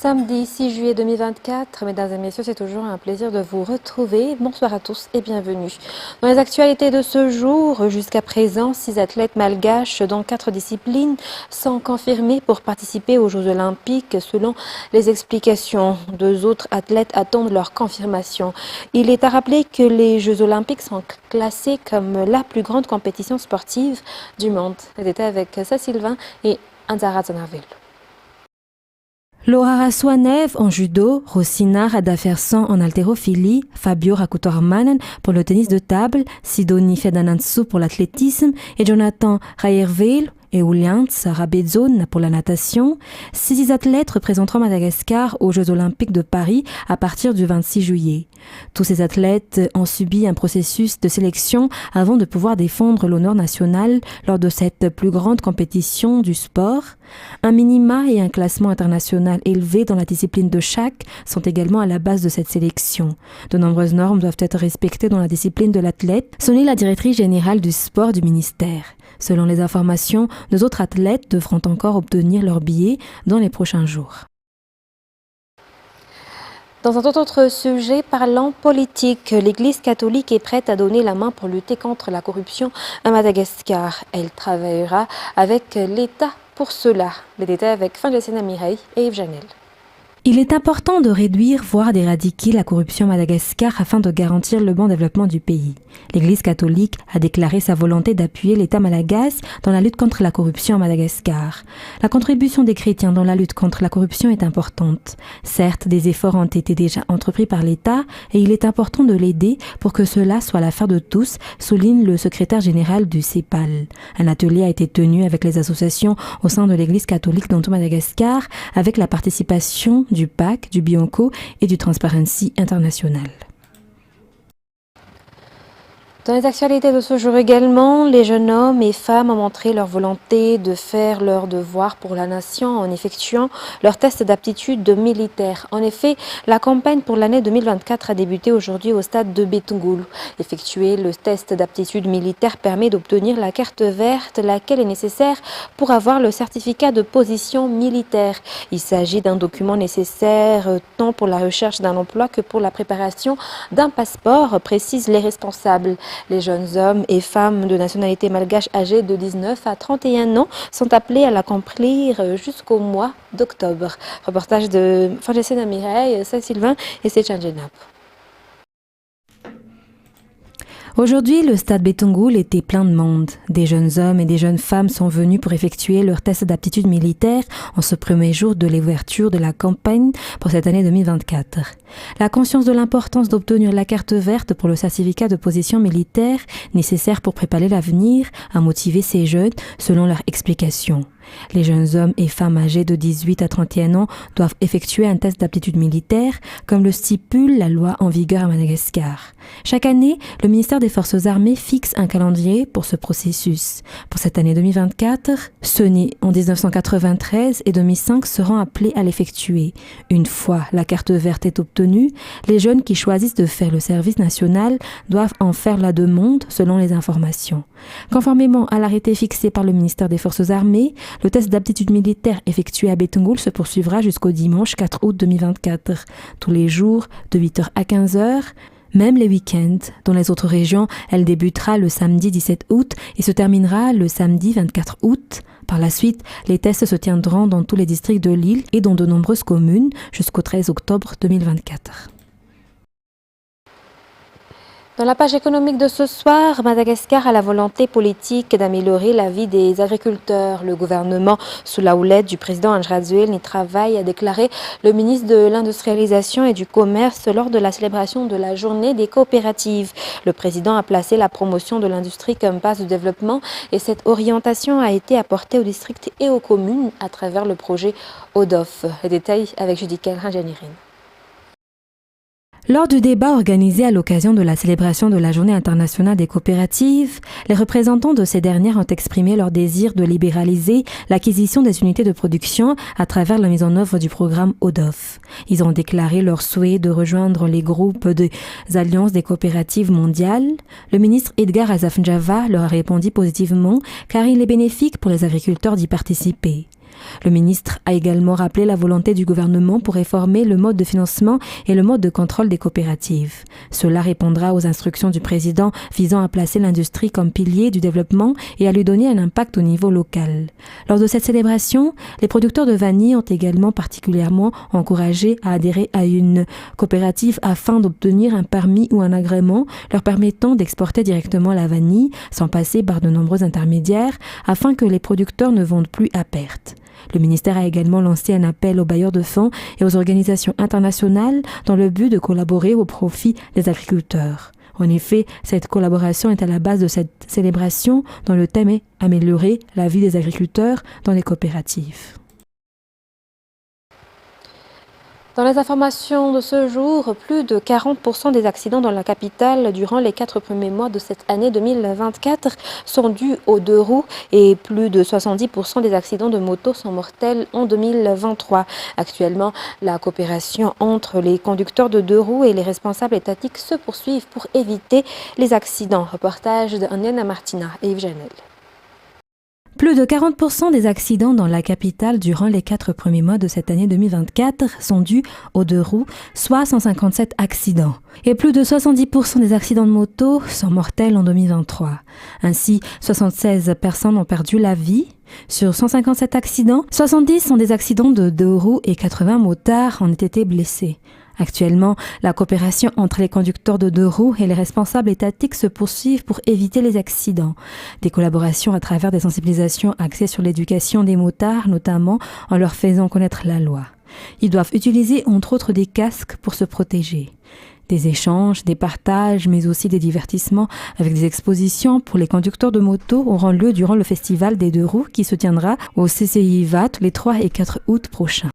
Samedi 6 juillet 2024, mesdames et messieurs, c'est toujours un plaisir de vous retrouver. Bonsoir à tous et bienvenue. Dans les actualités de ce jour, jusqu'à présent, 6 athlètes malgaches dans 4 disciplines sont confirmés pour participer aux Jeux Olympiques selon les explications. 2 autres athlètes attendent leur confirmation. Il est à rappeler que les Jeux Olympiques sont classés comme la plus grande compétition sportive du monde. C'était avec Sa Sylvain et Anzara Zanarville. Laura Swanev en judo, Rosina Radafersan en haltérophilie, Fabio Rakutormanen pour le tennis de table, Sidonie Fedanansu pour l'athlétisme et Jonathan Rayerveil et Ulians Rabedzon pour la natation. 6 athlètes représenteront Madagascar aux Jeux Olympiques de Paris à partir du 26 juillet. Tous ces athlètes ont subi un processus de sélection avant de pouvoir défendre l'honneur national lors de cette plus grande compétition du sport. Un minima et un classement international élevé dans la discipline de chaque sont également à la base de cette sélection. De nombreuses normes doivent être respectées dans la discipline de l'athlète, selon la directrice générale du sport du ministère. Selon les informations, 2 autres athlètes devront encore obtenir leur billet dans les prochains jours. Dans un autre sujet, parlant politique, l'Église catholique est prête à donner la main pour lutter contre la corruption à Madagascar. Elle travaillera avec l'État pour cela. Les détails avec Fangesena Mireille et Yves Janel. Il est important de réduire, voire d'éradiquer la corruption à Madagascar afin de garantir le bon développement du pays. L'Église catholique a déclaré sa volonté d'appuyer l'État malagasy dans la lutte contre la corruption à Madagascar. La contribution des chrétiens dans la lutte contre la corruption est importante. Certes, des efforts ont été déjà entrepris par l'État et il est important de l'aider pour que cela soit l'affaire de tous, souligne le secrétaire général du CEPAL. Un atelier a été tenu avec les associations au sein de l'Église catholique dans tout Madagascar avec la participation du PAC, du Bionco et du Transparency International. Dans les actualités de ce jour également, les jeunes hommes et femmes ont montré leur volonté de faire leur devoir pour la nation en effectuant leur test d'aptitude militaire. En effet, la campagne pour l'année 2024 a débuté aujourd'hui au stade de Betungulu. Effectuer le test d'aptitude militaire permet d'obtenir la carte verte, laquelle est nécessaire pour avoir le certificat de position militaire. Il s'agit d'un document nécessaire tant pour la recherche d'un emploi que pour la préparation d'un passeport, précisent les responsables. Les jeunes hommes et femmes de nationalité malgache âgés de 19 à 31 ans sont appelés à l'accomplir jusqu'au mois d'octobre. Reportage de Fangesena Mireille, Sa Sylvain et Sechan Jenap. Aujourd'hui, le stade Betungulu était plein de monde. Des jeunes hommes et des jeunes femmes sont venus pour effectuer leur test d'aptitude militaire en ce premier jour de l'ouverture de la campagne pour cette année 2024. La conscience de l'importance d'obtenir la carte verte pour le certificat de position militaire nécessaire pour préparer l'avenir a motivé ces jeunes selon leur explication. Les jeunes hommes et femmes âgés de 18 à 31 ans doivent effectuer un test d'aptitude militaire, comme le stipule la loi en vigueur à Madagascar. Chaque année, le ministère des Forces armées fixe un calendrier pour ce processus. Pour cette année 2024, ceux nés en 1993 et 2005 seront appelés à l'effectuer. Une fois la carte verte est obtenue, les jeunes qui choisissent de faire le service national doivent en faire la demande selon les informations. Conformément à l'arrêté fixé par le ministère des Forces armées, le test d'aptitude militaire effectué à Betungulu se poursuivra jusqu'au dimanche 4 août 2024, tous les jours de 8h à 15h, même les week-ends. Dans les autres régions, elle débutera le samedi 17 août et se terminera le samedi 24 août. Par la suite, les tests se tiendront dans tous les districts de l'île et dans de nombreuses communes jusqu'au 13 octobre 2024. Dans la page économique de ce soir, Madagascar a la volonté politique d'améliorer la vie des agriculteurs. Le gouvernement, sous la houlette du président Andrzej y travaille, a déclaré le ministre de l'Industrialisation et du Commerce lors de la célébration de la journée des coopératives. Le président a placé la promotion de l'industrie comme base de développement et cette orientation a été apportée aux districts et aux communes à travers le projet ODOF. Les détails avec Judica Ranjanirine. Lors du débat organisé à l'occasion de la célébration de la Journée internationale des coopératives, les représentants de ces dernières ont exprimé leur désir de libéraliser l'acquisition des unités de production à travers la mise en œuvre du programme ODOF. Ils ont déclaré leur souhait de rejoindre les groupes des alliances des coopératives mondiales. Le ministre Edgar Azafnjava leur a répondu positivement car il est bénéfique pour les agriculteurs d'y participer. Le ministre a également rappelé la volonté du gouvernement pour réformer le mode de financement et le mode de contrôle des coopératives. Cela répondra aux instructions du président visant à placer l'industrie comme pilier du développement et à lui donner un impact au niveau local. Lors de cette célébration, les producteurs de vanille ont également particulièrement encouragé à adhérer à une coopérative afin d'obtenir un permis ou un agrément leur permettant d'exporter directement la vanille sans passer par de nombreux intermédiaires afin que les producteurs ne vendent plus à perte. Le ministère a également lancé un appel aux bailleurs de fonds et aux organisations internationales dans le but de collaborer au profit des agriculteurs. En effet, cette collaboration est à la base de cette célébration dont le thème est « Améliorer la vie des agriculteurs dans les coopératives ». Dans les informations de ce jour, plus de 40% des accidents dans la capitale durant les 4 premiers mois de cette année 2024 sont dus aux deux roues et plus de 70% des accidents de moto sont mortels en 2023. Actuellement, la coopération entre les conducteurs de deux roues et les responsables étatiques se poursuivent pour éviter les accidents. Reportage d'Aniana Martina et Yves Janel. Plus de 40% des accidents dans la capitale durant les 4 premiers mois de cette année 2024 sont dus aux deux roues, soit 157 accidents. Et plus de 70% des accidents de moto sont mortels en 2023. Ainsi, 76 personnes ont perdu la vie. Sur 157 accidents, 70 sont des accidents de deux roues et 80 motards ont été blessés. Actuellement, la coopération entre les conducteurs de deux roues et les responsables étatiques se poursuivent pour éviter les accidents. Des collaborations à travers des sensibilisations axées sur l'éducation des motards, notamment en leur faisant connaître la loi. Ils doivent utiliser entre autres des casques pour se protéger. Des échanges, des partages, mais aussi des divertissements avec des expositions pour les conducteurs de moto auront lieu durant le festival des deux roues qui se tiendra au CCI VAT les 3 et 4 août prochains.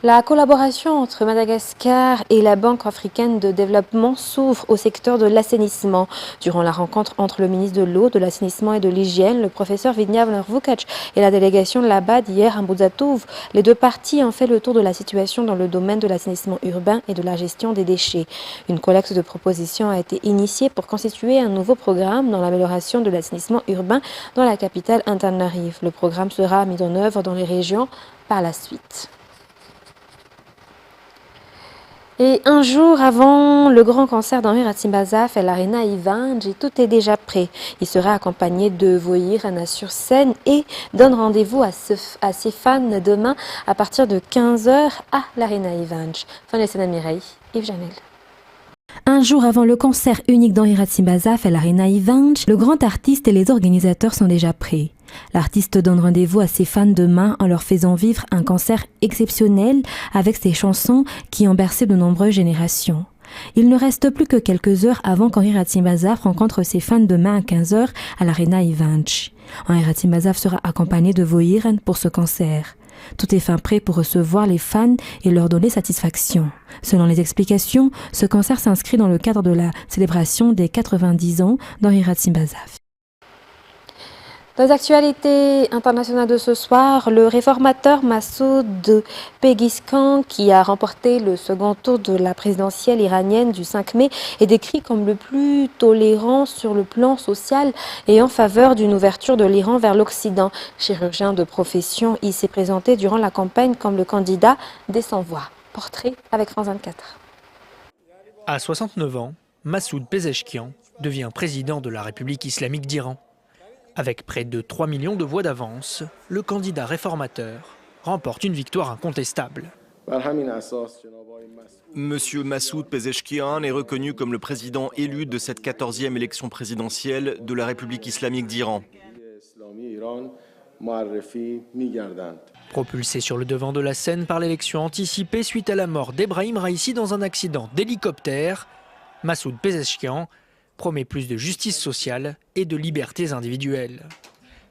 La collaboration entre Madagascar et la Banque africaine de développement s'ouvre au secteur de l'assainissement. Durant la rencontre entre le ministre de l'Eau, de l'Assainissement et de l'Hygiène, le professeur Vidnyav Vukac et la délégation de l'ABAD hier à Mbuzatouv, les deux parties ont fait le tour de la situation dans le domaine de l'assainissement urbain et de la gestion des déchets. Une collecte de propositions a été initiée pour constituer un nouveau programme dans l'amélioration de l'assainissement urbain dans la capitale Antananarive. Le programme sera mis en œuvre dans les régions par la suite. Et un jour avant le grand concert d'Henri Ratsimbazaf à l'Arena Ivanj, tout est déjà prêt. Il sera accompagné de Vohirana sur scène et donne rendez-vous à ses fans demain à partir de 15h à l'Arena Ivanj. Fin de scène à Mireille, Yves Janel. Un jour avant le concert unique d'Henri Ratsimbazaf à l'Arena Ivanj, le grand artiste et les organisateurs sont déjà prêts. L'artiste donne rendez-vous à ses fans demain en leur faisant vivre un concert exceptionnel avec ses chansons qui ont bercé de nombreuses générations. Il ne reste plus que quelques heures avant qu'Henri Ratsimbazaf rencontre ses fans demain à 15h à l'Arena Ivanj. Henri Ratsimbazaf sera accompagné de Vohiran pour ce concert. Tout est fin prêt pour recevoir les fans et leur donner satisfaction. Selon les explications, ce concert s'inscrit dans le cadre de la célébration des 90 ans d'Henri Ratsimbazaf. Dans les actualités internationales de ce soir, le réformateur Massoud Pezeshkian, qui a remporté le second tour de la présidentielle iranienne du 5 mai, est décrit comme le plus tolérant sur le plan social et en faveur d'une ouverture de l'Iran vers l'Occident. Chirurgien de profession, il s'est présenté durant la campagne comme le candidat des sans-voix. Portrait avec France 24. À 69 ans, Massoud Pezeshkian devient président de la République islamique d'Iran. Avec près de 3 millions de voix d'avance, le candidat réformateur remporte une victoire incontestable. Monsieur Massoud Pezeshkian est reconnu comme le président élu de cette 14e élection présidentielle de la République islamique d'Iran. Propulsé sur le devant de la scène par l'élection anticipée suite à la mort d'Ebrahim Raïssi dans un accident d'hélicoptère, Massoud Pezeshkian promet plus de justice sociale et de libertés individuelles.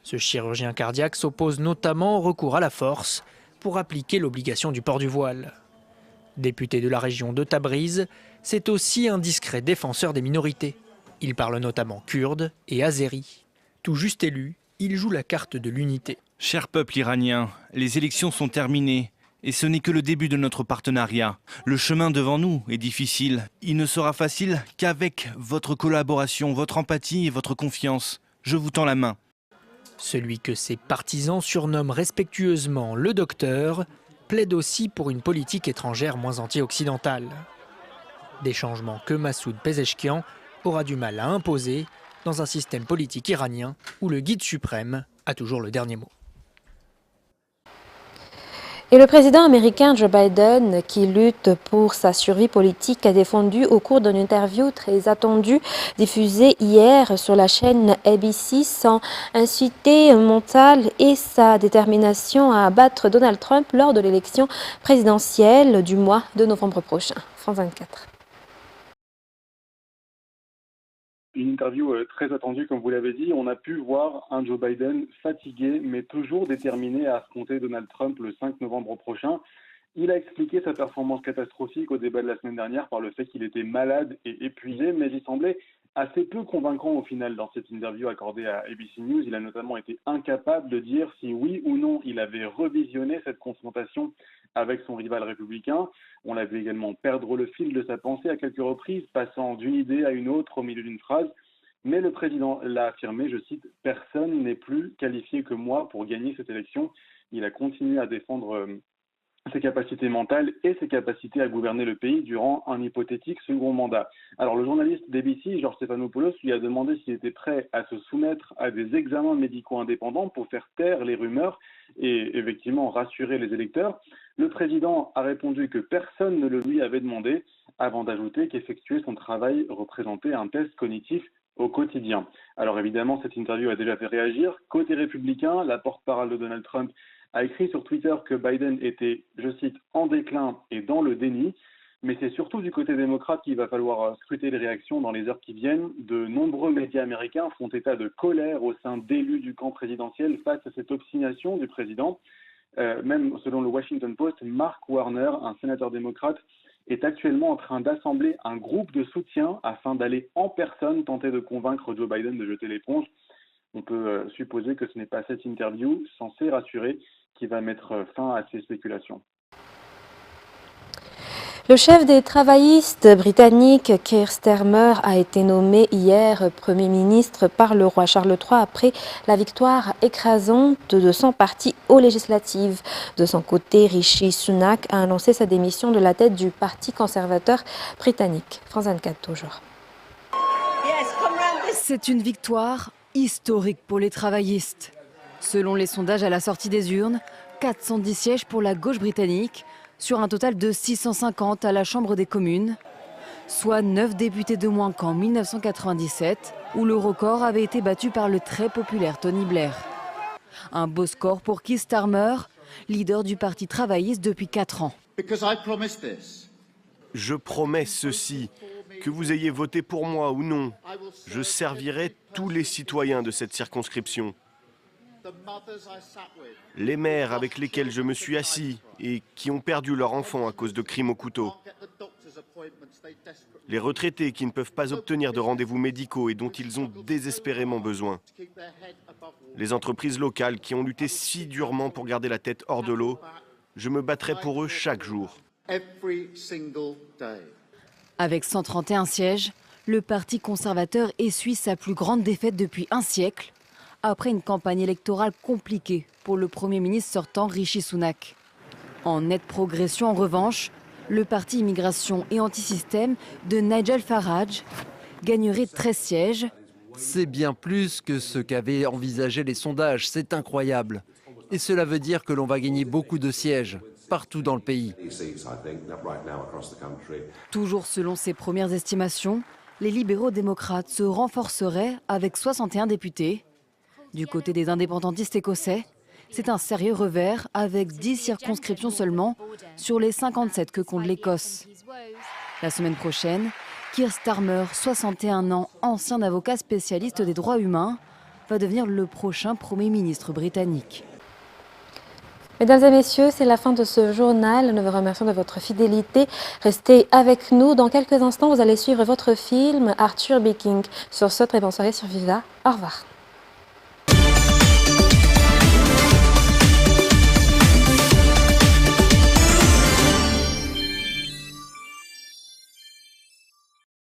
Ce chirurgien cardiaque s'oppose notamment au recours à la force pour appliquer l'obligation du port du voile. Député de la région de Tabriz, c'est aussi un discret défenseur des minorités. Il parle notamment kurde et azéri. Tout juste élu, il joue la carte de l'unité. Cher peuple iranien, les élections sont terminées. Et ce n'est que le début de notre partenariat. Le chemin devant nous est difficile. Il ne sera facile qu'avec votre collaboration, votre empathie et votre confiance. Je vous tends la main. Celui que ses partisans surnomment respectueusement le docteur plaide aussi pour une politique étrangère moins anti-occidentale. Des changements que Massoud Pezeshkian aura du mal à imposer dans un système politique iranien où le guide suprême a toujours le dernier mot. Et le président américain Joe Biden, qui lutte pour sa survie politique, a défendu au cours d'une interview très attendue diffusée hier sur la chaîne ABC son incité mentale et sa détermination à abattre Donald Trump lors de l'élection présidentielle du mois de novembre prochain. France 24. Une interview très attendue, comme vous l'avez dit. On a pu voir un Joe Biden fatigué, mais toujours déterminé à affronter Donald Trump le 5 novembre prochain. Il a expliqué sa performance catastrophique au débat de la semaine dernière par le fait qu'il était malade et épuisé, mais il semblait assez peu convaincant au final dans cette interview accordée à ABC News. Il a notamment été incapable de dire si oui ou non il avait revisionné cette confrontation avec son rival républicain. On l'a vu également perdre le fil de sa pensée à quelques reprises, passant d'une idée à une autre au milieu d'une phrase. Mais le président l'a affirmé, je cite, « Personne n'est plus qualifié que moi pour gagner cette élection ». Il a continué à défendre ses capacités mentales et ses capacités à gouverner le pays durant un hypothétique second mandat. Alors le journaliste d'ABC, George Stephanopoulos, lui a demandé s'il était prêt à se soumettre à des examens médicaux indépendants pour faire taire les rumeurs et effectivement rassurer les électeurs. Le président a répondu que personne ne le lui avait demandé, avant d'ajouter qu'effectuer son travail représentait un test cognitif au quotidien. Alors évidemment, cette interview a déjà fait réagir. Côté républicain, la porte-parole de Donald Trump a écrit sur Twitter que Biden était, je cite, en déclin et dans le déni. Mais c'est surtout du côté démocrate qu'il va falloir scruter les réactions dans les heures qui viennent. De nombreux médias américains font état de colère au sein d'élus du camp présidentiel face à cette obstination du président. Même selon le Washington Post, Mark Warner, un sénateur démocrate, est actuellement en train d'assembler un groupe de soutien afin d'aller en personne tenter de convaincre Joe Biden de jeter l'éponge. On peut supposer que ce n'est pas cette interview censée rassurer qui va mettre fin à ces spéculations. Le chef des travaillistes britanniques, Keir Starmer, a été nommé hier Premier ministre par le roi Charles III après la victoire écrasante de son parti aux législatives. De son côté, Rishi Sunak a annoncé sa démission de la tête du Parti conservateur britannique. France 24 toujours. C'est une victoire historique pour les travaillistes. Selon les sondages à la sortie des urnes, 410 sièges pour la gauche britannique, sur un total de 650 à la Chambre des communes, soit 9 députés de moins qu'en 1997, où le record avait été battu par le très populaire Tony Blair. Un beau score pour Keir Starmer, leader du Parti travailliste depuis 4 ans. Je promets ceci, que vous ayez voté pour moi ou non, je servirai tous les citoyens de cette circonscription. Les mères avec lesquelles je me suis assis et qui ont perdu leur enfant à cause de crimes au couteau. Les retraités qui ne peuvent pas obtenir de rendez-vous médicaux et dont ils ont désespérément besoin. Les entreprises locales qui ont lutté si durement pour garder la tête hors de l'eau. Je me battrai pour eux chaque jour. Avec 131 sièges, le Parti conservateur essuie sa plus grande défaite depuis un siècle, après une campagne électorale compliquée pour le Premier ministre sortant Rishi Sunak. En nette progression en revanche, le parti immigration et antisystème de Nigel Farage gagnerait 13 sièges. C'est bien plus que ce qu'avaient envisagé les sondages, c'est incroyable. Et cela veut dire que l'on va gagner beaucoup de sièges partout dans le pays. Toujours selon ses premières estimations, les libéraux démocrates se renforceraient avec 61 députés. Du côté des indépendantistes écossais, c'est un sérieux revers avec 10 circonscriptions seulement sur les 57 que compte l'Écosse. La semaine prochaine, Keir Starmer, 61 ans, ancien avocat spécialiste des droits humains, va devenir le prochain Premier ministre britannique. Mesdames et messieurs, c'est la fin de ce journal. Nous vous remercions de votre fidélité. Restez avec nous. Dans quelques instants, vous allez suivre votre film Arthur B. King. Sur ce, très bonne soirée sur Viva. Au revoir.